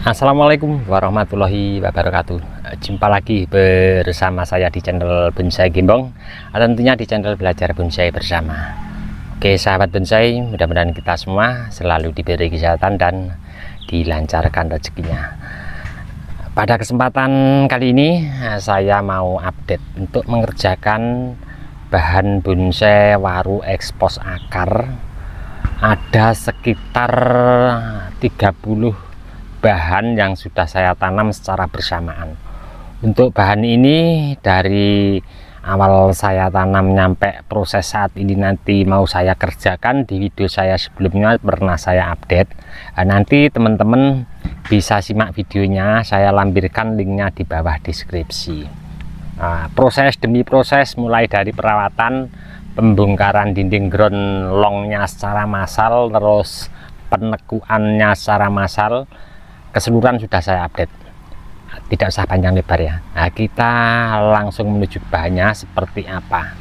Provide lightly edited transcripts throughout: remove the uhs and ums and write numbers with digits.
Assalamualaikum warahmatullahi wabarakatuh. Jumpa lagi bersama saya di channel Bonsai Gembong, tentunya di channel Belajar Bonsai Bersama. Oke sahabat bonsai, mudah-mudahan kita semua selalu diberi kesehatan dan dilancarkan rezekinya. Pada kesempatan kali ini saya mau update untuk mengerjakan bahan bonsai waru ekspos akar. Ada sekitar 30 bahan yang sudah saya tanam secara bersamaan. Untuk bahan ini dari awal saya tanam nyampe proses saat ini nanti mau saya kerjakan, di video saya sebelumnya pernah saya update. Nanti teman-teman bisa simak videonya, saya lampirkan linknya di bawah deskripsi. Proses demi proses, mulai dari perawatan, pembongkaran dinding ground longnya secara massal, terus penekuannya secara massal, keseluruhan sudah saya update. Tidak usah panjang lebar ya. Nah, kita langsung menuju bahannya seperti apa.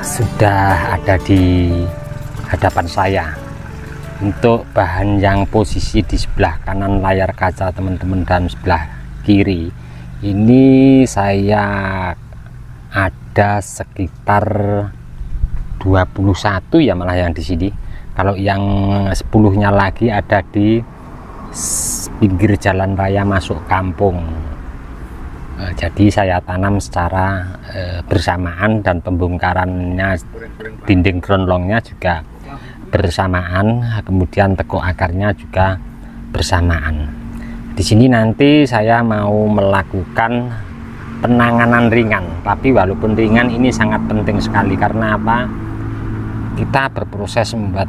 Sudah ada di hadapan saya. Untuk bahan yang posisi di sebelah kanan layar kaca teman-teman dan sebelah kiri, ini saya ada sekitar 21 ya, malah yang di sini. Kalau yang 10-nya lagi ada di pinggir jalan raya masuk kampung. Jadi saya tanam secara bersamaan, dan pembongkarannya dinding ground longnya juga bersamaan, kemudian tekuk akarnya juga bersamaan. Di sini nanti saya mau melakukan penanganan ringan, tapi walaupun ringan ini sangat penting sekali. Karena apa? Kita berproses membuat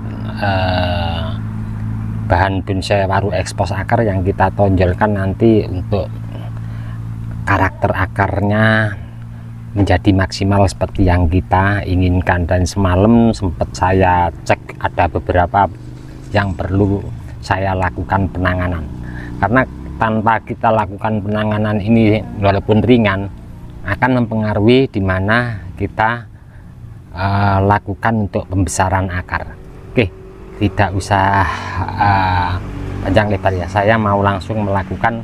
bahan bonsai waru ekspos akar yang kita tonjolkan nanti untuk karakter akarnya menjadi maksimal seperti yang kita inginkan. Dan semalam sempat saya cek, ada beberapa yang perlu saya lakukan penanganan, karena tanpa kita lakukan penanganan ini walaupun ringan akan mempengaruhi di mana kita lakukan untuk pembesaran akar. Oke, tidak usah panjang lebar ya, saya mau langsung melakukan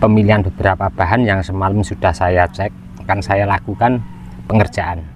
pemilihan beberapa bahan yang semalam sudah saya cek, akan saya lakukan pengerjaan.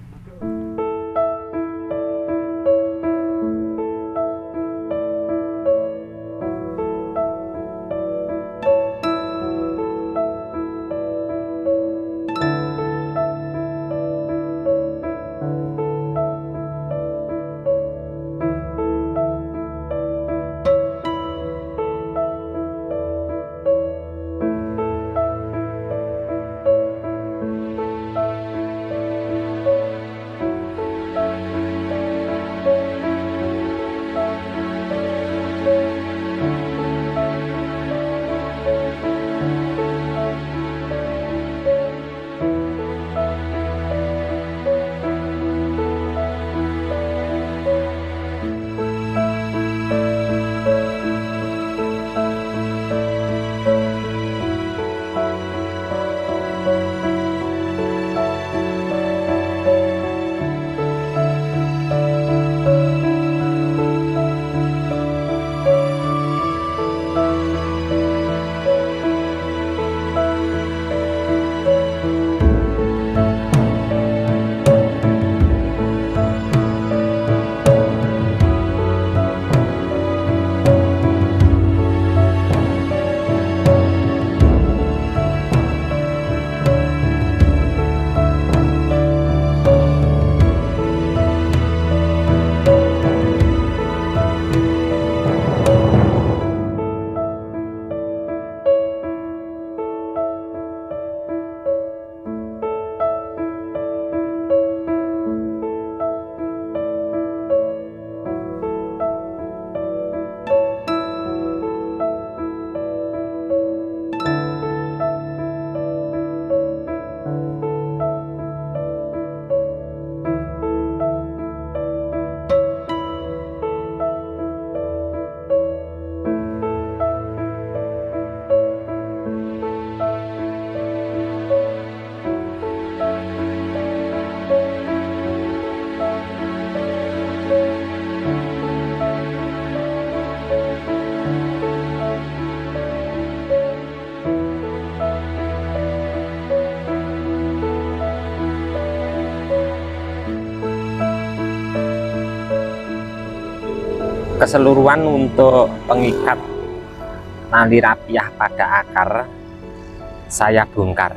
Keseluruhan untuk pengikat tali rapiah pada akar saya bongkar.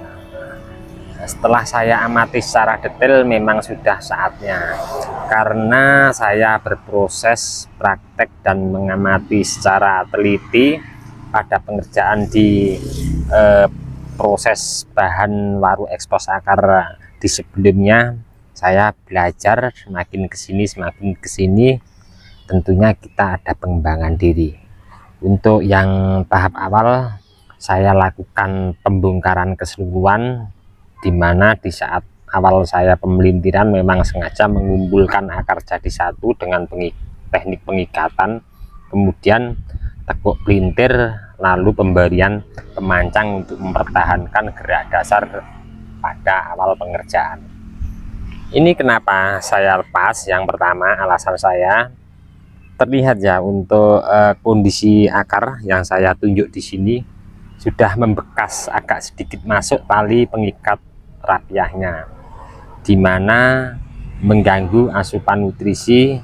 Setelah saya amati secara detail, memang sudah saatnya, karena saya berproses praktek dan mengamati secara teliti pada pengerjaan di proses bahan waru ekspos akar di sebelumnya. Saya belajar semakin kesini tentunya kita ada pengembangan diri. Untuk yang tahap awal saya lakukan pembongkaran keseluruhan, di mana di saat awal saya pemelintiran memang sengaja mengumpulkan akar jadi satu dengan teknik pengikatan, kemudian tekuk pelintir, lalu pemberian pemancang untuk mempertahankan gerak dasar pada awal pengerjaan. Ini kenapa saya lepas? Yang pertama, alasan saya terlihat ya, untuk kondisi akar yang saya tunjuk di sini sudah membekas, agak sedikit masuk tali pengikat rapiahnya, dimana mengganggu asupan nutrisi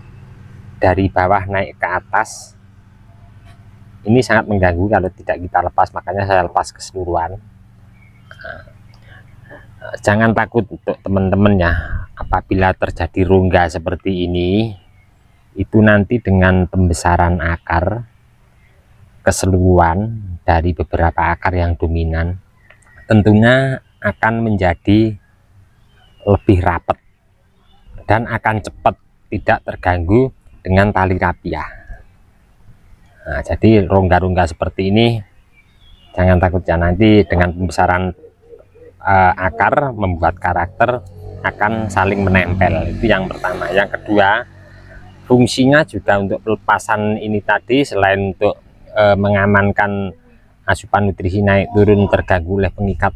dari bawah naik ke atas. Ini sangat mengganggu kalau tidak kita lepas, makanya saya lepas keseluruhan. Jangan takut untuk teman-teman ya, apabila terjadi rongga seperti ini, itu nanti dengan pembesaran akar keseluruhan dari beberapa akar yang dominan, tentunya akan menjadi lebih rapat dan akan cepat, tidak terganggu dengan tali rapiah. Nah, jadi rongga-rongga seperti ini jangan takut ya, nanti dengan pembesaran akar membuat karakter akan saling menempel. Itu yang pertama. Yang kedua, fungsinya juga untuk pelepasan ini tadi, selain untuk mengamankan asupan nutrisi naik turun terganggu oleh pengikat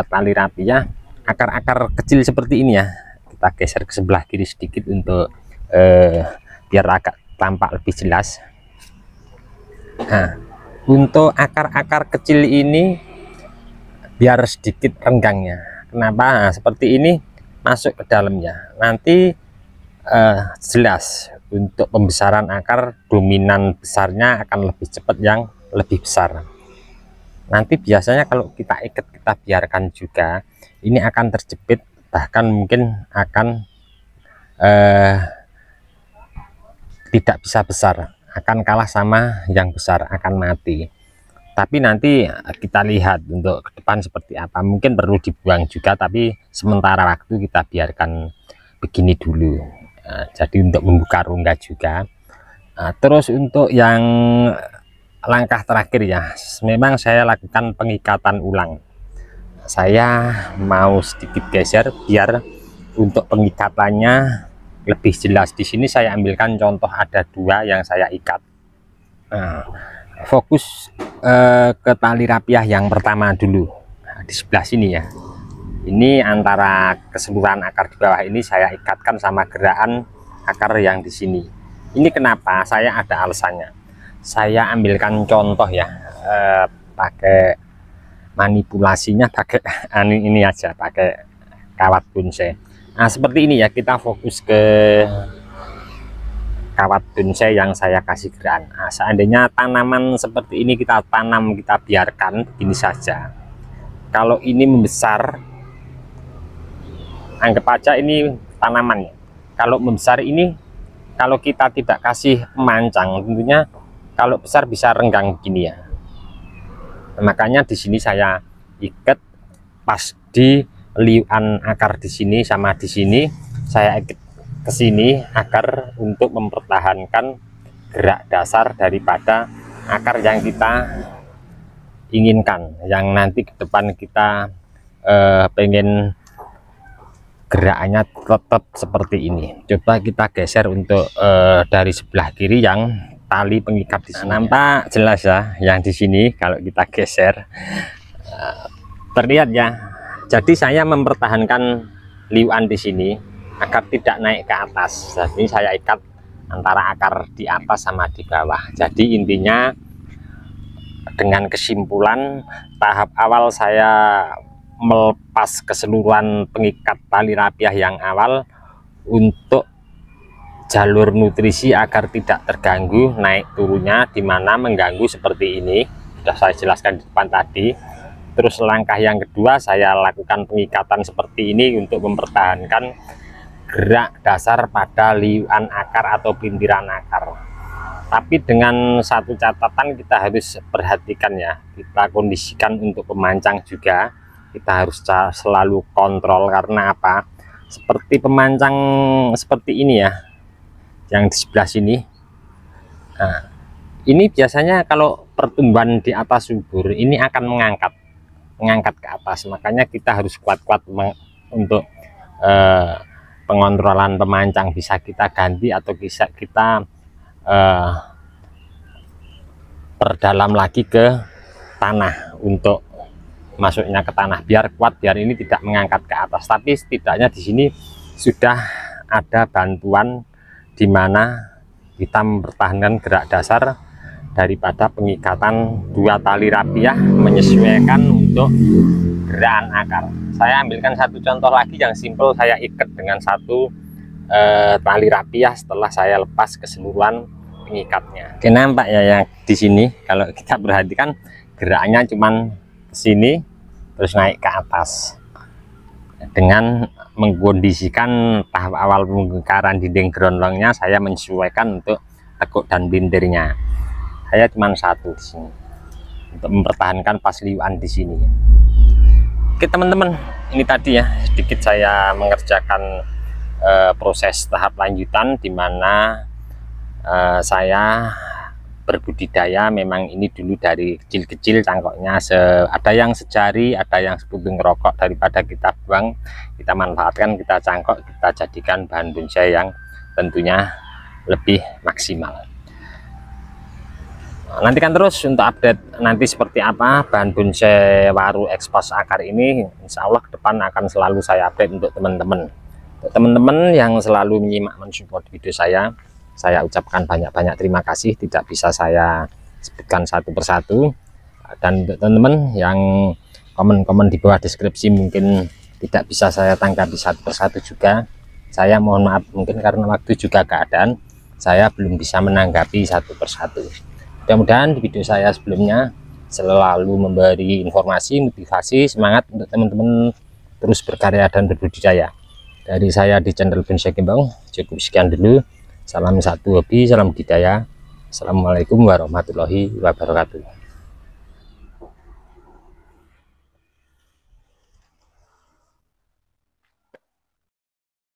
tali rapiah, akar-akar kecil seperti ini ya, kita geser ke sebelah kiri sedikit untuk biar agak tampak lebih jelas. Nah, untuk akar-akar kecil ini biar sedikit renggangnya. Kenapa? Nah, seperti ini masuk ke dalamnya, nanti jelas untuk pembesaran akar, dominan besarnya akan lebih cepat, yang lebih besar. Nanti biasanya kalau kita ikat, kita biarkan juga, ini akan terjepit, bahkan mungkin akan tidak bisa besar, akan kalah sama yang besar, akan mati. Tapi nanti kita lihat untuk ke depan seperti apa, mungkin perlu dibuang juga, tapi sementara waktu kita biarkan begini dulu. Jadi untuk membuka rongga juga. Terus untuk yang langkah terakhir ya, memang saya lakukan pengikatan ulang. Saya mau sedikit geser biar untuk pengikatannya lebih jelas. Di sini saya ambilkan contoh, ada dua yang saya ikat. Fokus ke tali rapiah yang pertama dulu, di sebelah sini ya. Ini antara keseluruhan akar di bawah ini saya ikatkan sama gerakan akar yang di sini. Ini kenapa? Saya ada alasannya. Saya ambilkan contoh ya, pakai manipulasinya pakai ini aja, pakai kawat bonsai. Nah, seperti ini ya, kita fokus ke kawat bonsai yang saya kasih gerakan. Nah, seandainya tanaman seperti ini kita tanam, kita biarkan begini saja, kalau ini membesar, anggap aja ini tanamannya, kalau membesar ini, kalau kita tidak kasih pemancang, tentunya kalau besar bisa renggang begini ya. Makanya di sini saya ikat pas di liuan akar di sini, sama di sini saya ikat ke sini agar untuk mempertahankan gerak dasar daripada akar yang kita inginkan, yang nanti ke depan kita pengen gerakannya tetap seperti ini. Coba kita geser untuk dari sebelah kiri yang tali pengikat di sini. Nampak jelas ya yang di sini, kalau kita geser terlihat ya. Jadi saya mempertahankan liuan di sini agar tidak naik ke atas. Jadi saya ikat antara akar di atas sama di bawah. Jadi intinya, dengan kesimpulan, tahap awal saya melepas keseluruhan pengikat tali rapiah yang awal untuk jalur nutrisi agar tidak terganggu naik turunnya, dimana mengganggu seperti ini sudah saya jelaskan di depan tadi. Terus langkah yang kedua, saya lakukan pengikatan seperti ini untuk mempertahankan gerak dasar pada liuan akar atau pelintiran akar. Tapi dengan satu catatan kita harus perhatikan ya, kita kondisikan untuk pemancang juga, kita harus selalu kontrol. Karena apa? Seperti pemancang seperti ini ya, yang di sebelah sini. Nah, ini biasanya kalau pertumbuhan di atas subur ini akan mengangkat ke atas, makanya kita harus kuat-kuat untuk pengontrolan pemancang. Bisa kita ganti atau bisa kita perdalam lagi ke tanah untuk masuknya ke tanah, biar kuat, biar ini tidak mengangkat ke atas. Tapi setidaknya di sini sudah ada bantuan di mana kita mempertahankan gerak dasar daripada pengikatan 2 tali rapiah menyesuaikan untuk gerakan akar. Saya ambilkan satu contoh lagi yang simple, saya ikat dengan satu tali rapiah setelah saya lepas keseluruhan pengikatnya. Oke, nampak ya yang di sini kalau kita perhatikan geraknya cuman ke sini terus naik ke atas. Dengan mengkondisikan tahap awal pembongkaran dinding geronlongnya, saya menyesuaikan untuk tekuk dan bintirnya. Saya cuma satu di sini untuk mempertahankan pas liuan di sini. Oke teman-teman, ini tadi ya sedikit saya mengerjakan proses tahap lanjutan, di mana saya berbudidaya. Memang ini dulu dari kecil-kecil cangkoknya ada yang sejari, ada yang sepuntung rokok. Daripada kita buang, kita manfaatkan, kita cangkok, kita jadikan bahan bonsai yang tentunya lebih maksimal. Nantikan terus untuk update nanti seperti apa bahan bonsai waru ekspos akar ini. Insya Allah ke depan akan selalu saya update untuk teman-teman. Untuk teman-teman yang selalu menyimak, mensupport video saya ucapkan banyak-banyak terima kasih. Tidak bisa saya sebutkan satu persatu. Dan untuk teman-teman yang komen-komen di bawah deskripsi mungkin tidak bisa saya tanggapi satu persatu juga, saya mohon maaf, mungkin karena waktu juga keadaan saya belum bisa menanggapi satu persatu. Mudah-mudahan di video saya sebelumnya selalu memberi informasi, motivasi, semangat untuk teman-teman terus berkarya dan berbudidaya. Dari saya di channel Bonsai Gembong cukup sekian dulu. Salam satu hobi, salam budidaya. Assalamualaikum warahmatullahi wabarakatuh.